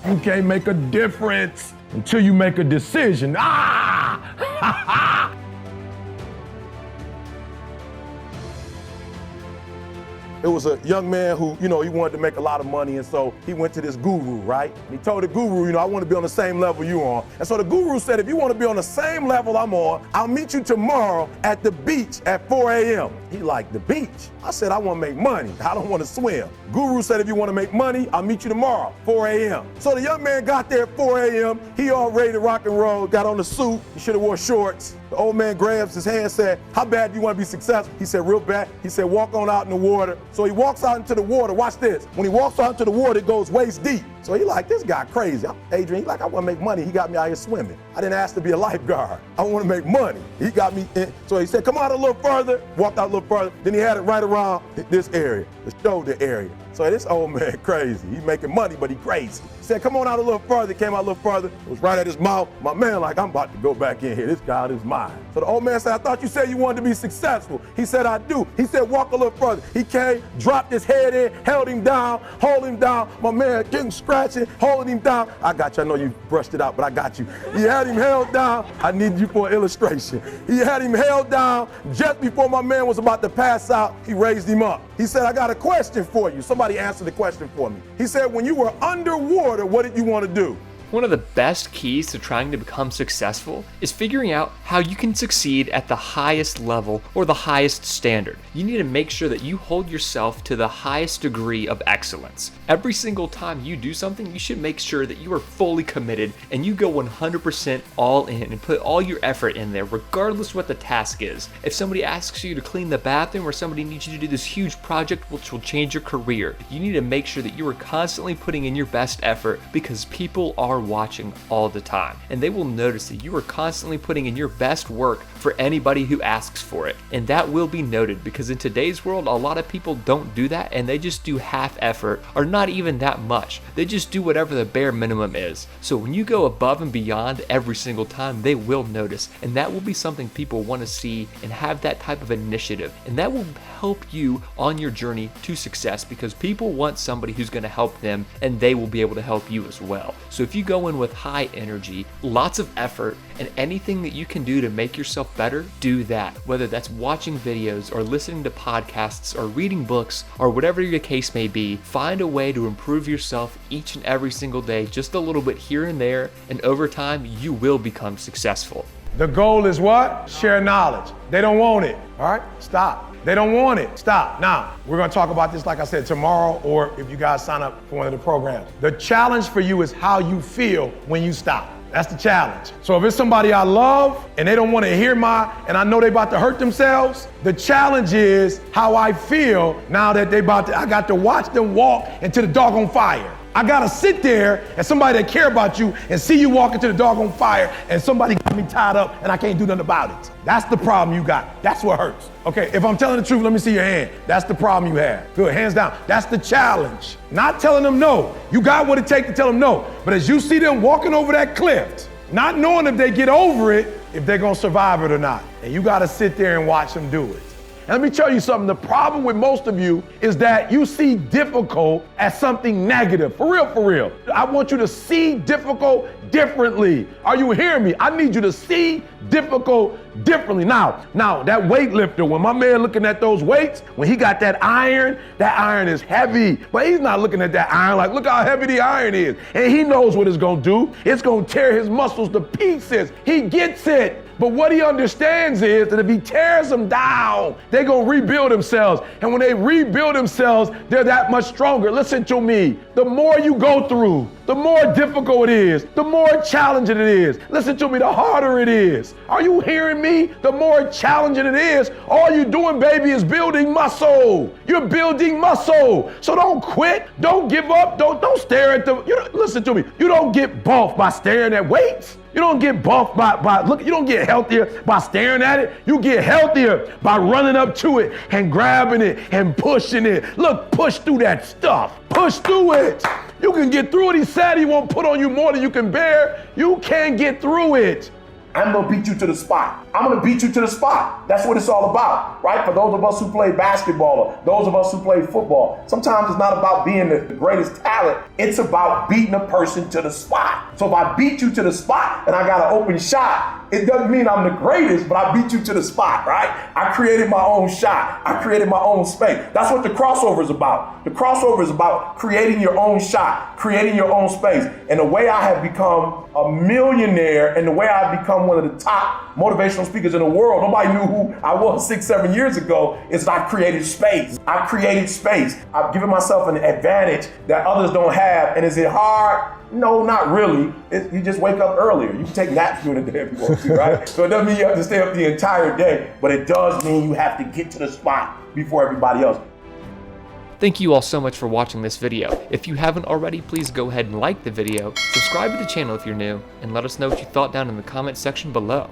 You can't make a difference until you make a decision. It was a young man who, he wanted to make a lot of money, and so he went to this guru, right? And he told the guru, I want to be on the same level you on. And so the guru said, if you want to be on the same level I'm on, I'll meet you tomorrow at the beach at 4 a.m. He like, the beach? I said, I want to make money. I don't want to swim. Guru said, if you want to make money, I'll meet you tomorrow, 4 a.m. So the young man got there at 4 a.m. He all ready to rock and roll, got on the suit. He should have wore shorts. The old man grabs his hand and said, how bad do you want to be successful? He said, real bad. He said, walk on out in the water. So he walks out into the water. Watch this. When he walks out into the water, it goes waist deep. So he like, this guy crazy. Adrian, he like, I want to make money. He got me out here swimming. I didn't ask to be a lifeguard. I want to make money. He got me in. So he said, come out a little further. Walked out a little further. Then he had it right around this area, the shoulder area. So this old man crazy. He making money, but he crazy. He said, come on out a little further. Came out a little further. It was right at his mouth. My man like, I'm about to go back in here. This guy is mine. So the old man said, I thought you said you wanted to be successful. He said, I do. He said, walk a little further. He came, dropped his head in, held him down, hold him down. My man getting scratching, holding him down. I got you. I know you brushed it out, but I got you. He had him held down. I need you for an illustration. He had him held down. Just before my man was about to pass out, he raised him up. He said, I got a question for you. Somebody answer the question for me. He said, when you were underwater, what did you want to do? One of the best keys to trying to become successful is figuring out how you can succeed at the highest level or the highest standard. You need to make sure that you hold yourself to the highest degree of excellence. Every single time you do something, you should make sure that you are fully committed and you go 100% all in and put all your effort in there, regardless what the task is. If somebody asks you to clean the bathroom or somebody needs you to do this huge project which will change your career, you need to make sure that you are constantly putting in your best effort, because people are watching all the time and they will notice that you are constantly putting in your best work for anybody who asks for it. And that will be noted, because in today's world a lot of people don't do that and they just do half effort, or not even that much. They just do whatever the bare minimum is. So when you go above and beyond every single time, they will notice, and that will be something people want to see and have that type of initiative, and that will help you on your journey to success, because people want somebody who's going to help them and they will be able to help you as well. So if you go in with high energy, lots of effort, and anything that you can do to make yourself better, do that. Whether that's watching videos or listening to podcasts or reading books or whatever your case may be, find a way to improve yourself each and every single day, just a little bit here and there, and over time you will become successful. The goal is what? Share knowledge. They don't want it. All right, stop. They don't want it. Stop. Now, we're going to talk about this, like I said, tomorrow, or if you guys sign up for one of the programs. The challenge for you is how you feel when you stop. That's the challenge. So if it's somebody I love and they don't want to hear and I know they about to hurt themselves, the challenge is how I feel now that I got to watch them walk into the doggone fire. I gotta sit there and somebody that care about you and see you walk into the doggone fire and somebody got me tied up and I can't do nothing about it. That's the problem you got. That's what hurts. Okay, if I'm telling the truth, let me see your hand. That's the problem you have. Good, hands down. That's the challenge. Not telling them no. You got what it takes to tell them no. But as you see them walking over that cliff, not knowing if they get over it, if they're gonna survive it or not. And you gotta sit there and watch them do it. And let me tell you something, the problem with most of you is that you see difficult as something negative. For real, for real. I want you to see difficult differently. Are you hearing me? I need you to see difficult differently. Now, that weightlifter, when my man looking at those weights, when he got that iron is heavy. But he's not looking at that iron like, look how heavy the iron is. And he knows what it's gonna do. It's gonna tear his muscles to pieces. He gets it. But what he understands is that if he tears them down, they're gonna rebuild themselves. And when they rebuild themselves, they're that much stronger. Listen to me. The more you go through, the more difficult it is, the more challenging it is. Listen to me, the harder it is. Are you hearing me? The more challenging it is, all you're doing, baby, is building muscle. You're building muscle. So don't quit, don't give up, don't stare at listen to me. You don't get buff by staring at weights. You don't get buff you don't get healthier by staring at it. You get healthier by running up to it and grabbing it and pushing it. Look, push through that stuff. Push through it. You can get through it. He said he won't put on you more than you can bear. You can get through it. I'm gonna beat you to the spot. I'm gonna beat you to the spot. That's what it's all about, right? For those of us who play basketball, or those of us who play football, sometimes it's not about being the greatest talent. It's about beating a person to the spot. So if I beat you to the spot and I got an open shot, it doesn't mean I'm the greatest, but I beat you to the spot, right? I created my own shot. I created my own space. That's what the crossover is about. The crossover is about creating your own shot, creating your own space. And the way I have become a millionaire and the way I've become one of the top motivational speakers in the world, nobody knew who I was 6-7 years ago, is I created space. I created space. I've given myself an advantage that others don't have. And is it hard? No, not really. You just wake up earlier. You can take naps during the day if you want to, right? So it doesn't mean you have to stay up the entire day, but it does mean you have to get to the spot before everybody else. Thank you all so much for watching this video. If you haven't already, please go ahead and like the video, subscribe to the channel if you're new, and let us know what you thought down in the comment section below.